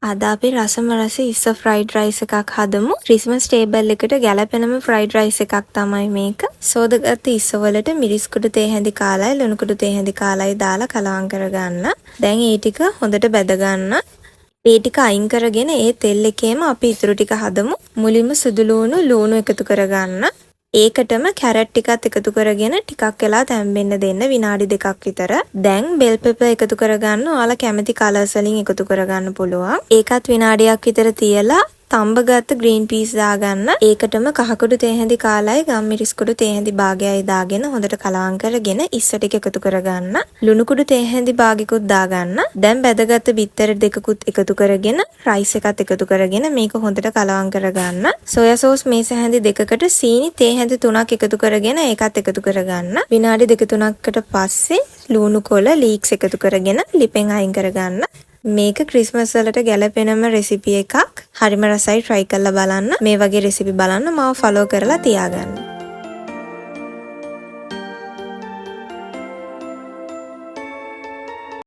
අද අපි රසම රස ඉස්ස ෆ්‍රයිඩ් රයිස් එකක් හදමු. ක්‍රිස්මස් ටේබල් එකට ගැලපෙනම ෆ්‍රයිඩ් රයිස් එකක් තමයි මේක. සෝදාගත්ත ඉස්ස වලට මිරිස් කුඩු තේ හැඳි කාලයි ලුණු කුඩු තේ හැඳි කාලයි දාලා කලවම් කරගන්න. දැන් ඒ ටික හොඳට බැද ගන්න. ඒ ටික අයින් කරගෙන ඒ තෙල් එකේම අපි ඉතුරු ටික හදමු. මුලින්ම සුදු ලුණු එකතු කරගන්න. ඒකටම කැරට් ටිකත් එකතු කරගෙන ටිකක් වෙලා තැම්බෙන්න දෙන්න විනාඩි 2ක් විතර. දැන් බෙල් පෙපර් එකතු කරගන්න. ඔයාලා කැමති කලර්ස් වලින් එකතු කරගන්න පුළුවන්. ඒකත් විනාඩියක් විතර තියලා තඹගත්ත ග්‍රීන් පීස් දාගන්න. ඒකටම කහකුඩු තේ හැඳි කාලයි ගම්මිරිස් කුඩු තේ හැඳි භාගයයි දාගෙන හොඳට කලවම් කරගෙන ඉස්ස ටික එකතු කරගන්න. ලුණු කුඩු තේ හැඳි භාගිකුත් දාගන්න. දැන් බැදගත්ත බිත්තර දෙකකුත් එකතු කරගෙන රයිස් එකත් එකතු කරගෙන මේක හොඳට කලවම් කරගන්න. සෝයා සෝස් මේස හැඳි දෙකකට සීනි තේ හැඳි 3ක් එකතු කරගෙන ඒකත් එකතු කරගන්න. විනාඩි 2-3කට පස්සේ ලුණු කොළ ලීක්ස් එකතු කරගෙන ලිපෙන් අයින් කරගන්න. මේක ක්‍රිස්මස් වලට ගැලපෙනම රෙසිපි එකක්. හරිම රසයි, try කරලා බලන්න. මේ වගේ රෙසිපි බලන්න මාව follow කරලා තියාගන්න.